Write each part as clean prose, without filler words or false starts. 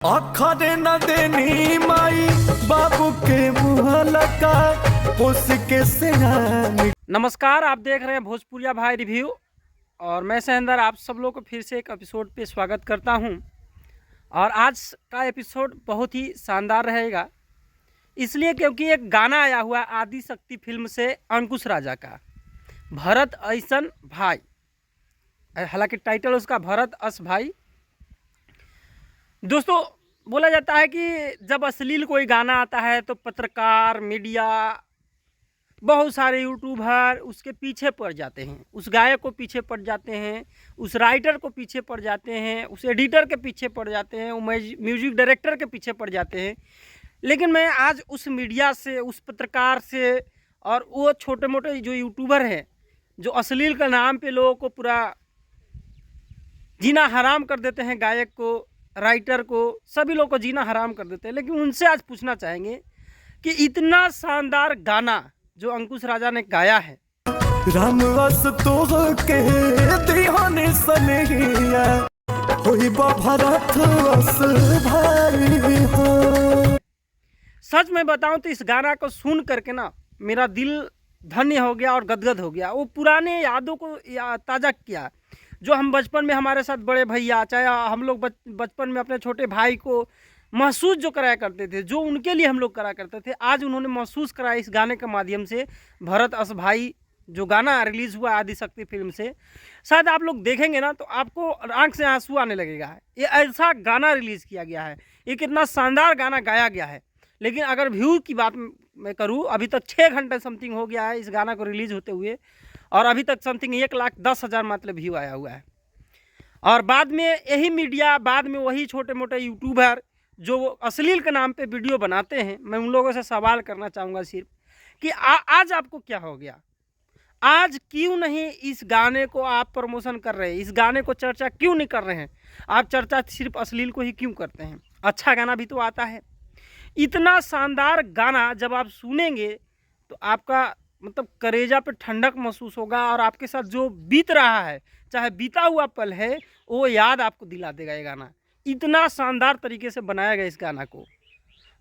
आखरे न देनी माई बाबू के मुँह लगा उसके सियानी। नमस्कार, आप देख रहे हैं भोजपुरिया भाई रिव्यू और मैं सहेंदर आप सब लोग को फिर से एक एपिसोड पे स्वागत करता हूं। और आज का एपिसोड बहुत ही शानदार रहेगा, इसलिए क्योंकि एक गाना आया हुआ आदि शक्ति फिल्म से अंकुश राजा का, भरत ऐसन भाई। हालांकि टाइटल उसका भरत अस भाई। दोस्तों, बोला जाता है कि जब अश्लील कोई गाना आता है तो पत्रकार, मीडिया, बहुत सारे यूट्यूबर उसके पीछे पड़ जाते हैं, उस गायक को पीछे पड़ जाते हैं, उस राइटर को पीछे पड़ जाते हैं, उस एडिटर के पीछे पड़ जाते हैं, म्यूजिक डायरेक्टर के पीछे पड़ जाते हैं। लेकिन मैं आज उस मीडिया से, उस पत्रकार से और वो छोटे मोटे जो यूट्यूबर हैं जो अश्लील के नाम पे लोगों को पूरा जीना हराम कर देते हैं, गायक को, राइटर को, सभी लोग को जीना हराम कर देते हैं, लेकिन उनसे आज पूछना चाहेंगे कि इतना शानदार गाना जो अंकुश राजा ने गाया है, रामवस तो के दीवाने सनहिया कोई भरत अस भाई हो। सच में बताऊं तो इस गाना को सुन करके ना मेरा दिल धन्य हो गया और गदगद हो गया। वो पुराने यादों को ताज़ा किया जो हम बचपन में हमारे साथ बड़े भैया, चाहे हम लोग बचपन में अपने छोटे भाई को महसूस जो कराया करते थे, जो उनके लिए हम लोग करा करते थे, आज उन्होंने महसूस कराया इस गाने के माध्यम से। भरत अस भाई जो गाना रिलीज़ हुआ आदि शक्ति फिल्म से, शायद आप लोग देखेंगे ना तो आपको आंख से आंसू आने लगेगा। ये ऐसा गाना रिलीज़ किया गया है, ये कितना शानदार गाना गाया गया है। लेकिन अगर व्यू की बात मैं करूँ, अभी तक 6 घंटे समथिंग हो गया है इस गाना को रिलीज़ होते हुए, और अभी तक समथिंग 1,10,000 मतलब व्यू आया हुआ है। और बाद में यही मीडिया, बाद में वही छोटे मोटे यूट्यूबर जो अश्लील के नाम पे वीडियो बनाते हैं, मैं उन लोगों से सवाल करना चाहूँगा सिर्फ कि आज आपको क्या हो गया? आज क्यों नहीं इस गाने को आप प्रमोशन कर रहे हैं? इस गाने को चर्चा क्यों नहीं कर रहे हैं? आप चर्चा सिर्फ अश्लील को ही क्यों करते हैं? अच्छा गाना भी तो आता है। इतना शानदार गाना जब आप सुनेंगे तो आपका मतलब करेजा पे ठंडक महसूस होगा, और आपके साथ जो बीत रहा है, चाहे बीता हुआ पल है, वो याद आपको दिला देगा ये गाना। इतना शानदार तरीके से बनाया गया इस गाना को।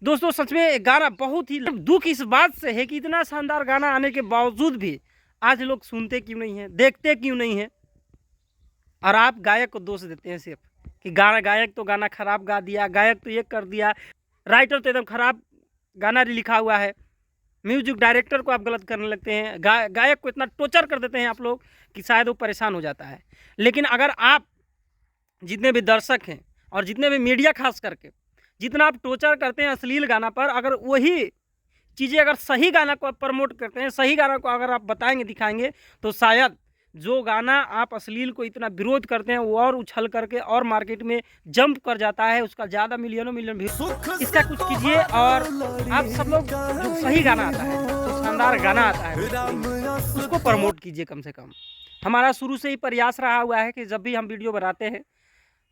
दोस्तों, सच में गाना बहुत ही दुख इस बात से है कि इतना शानदार गाना आने के बावजूद भी आज लोग सुनते क्यों नहीं हैं, देखते क्यों नहीं हैं, और आप गायक को दोष देते हैं सिर्फ कि गायक तो गाना खराब गा दिया, गायक तो ये कर दिया, राइटर तो एकदम खराब गाना लिखा हुआ है, म्यूजिक डायरेक्टर को आप गलत करने लगते हैं, गायक को इतना टॉर्चर कर देते हैं आप लोग कि शायद वो परेशान हो जाता है। लेकिन अगर आप जितने भी दर्शक हैं और जितने भी मीडिया खास करके जितना आप टॉर्चर करते हैं अश्लील गाना पर, अगर वही चीज़ें अगर सही गाना को आप प्रमोट करते हैं, सही गाना को अगर आप बताएंगे, दिखाएंगे, तो शायद जो गाना आप अश्लील को इतना विरोध करते हैं वो और उछल करके और मार्केट में जंप कर जाता है, उसका ज़्यादा मिलियनों मिलियन इसका कुछ कीजिए। और आप सब लोग जो सही गाना आता है, जो शानदार गाना आता है, उसको प्रमोट कीजिए कम से कम। हमारा शुरू से ही प्रयास रहा हुआ है कि जब भी हम वीडियो बनाते हैं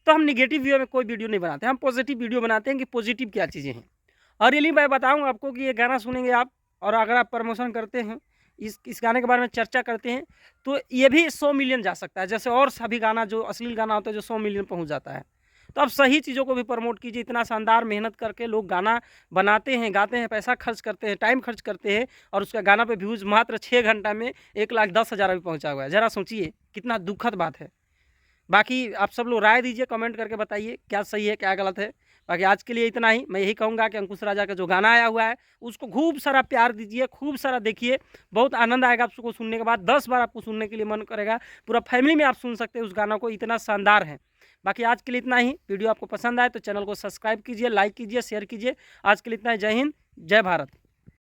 तो हम निगेटिव वीडियो में कोई वीडियो नहीं बनाते, हम पॉजिटिव वीडियो बनाते हैं कि पॉजिटिव क्या चीज़ें हैं। और रियली मैं बताऊँ आपको कि ये गाना सुनेंगे आप, और अगर आप प्रमोशन करते हैं, इस गाने के बारे में चर्चा करते हैं, तो ये भी 100 मिलियन जा सकता है, जैसे और सभी गाना जो अश्लील गाना होता है जो 100 मिलियन पहुंच जाता है। तो आप सही चीज़ों को भी प्रमोट कीजिए। इतना शानदार मेहनत करके लोग गाना बनाते हैं, गाते हैं, पैसा खर्च करते हैं, टाइम खर्च करते हैं, और उसका गाना पे व्यूज़ मात्र 6 घंटा में 1,10,000 भी पहुँचा हुआ है। ज़रा सोचिए कितना दुखद बात है। बाकी आप सब लोग राय दीजिए, कमेंट करके बताइए क्या सही है क्या गलत है। बाकी आज के लिए इतना ही। मैं यही कहूँगा कि अंकुश राजा का जो गाना आया हुआ है उसको खूब सारा प्यार दीजिए, खूब सारा देखिए, बहुत आनंद आएगा आपको सुनने के बाद। 10 बार आपको सुनने के लिए मन करेगा, पूरा फैमिली में आप सुन सकते हैं उस गाना को, इतना शानदार है। बाकी आज के लिए इतना ही। वीडियो आपको पसंद आए तो चैनल को सब्सक्राइब कीजिए, लाइक कीजिए, शेयर कीजिए। आज के लिए इतना ही। जय हिंद, जय भारत।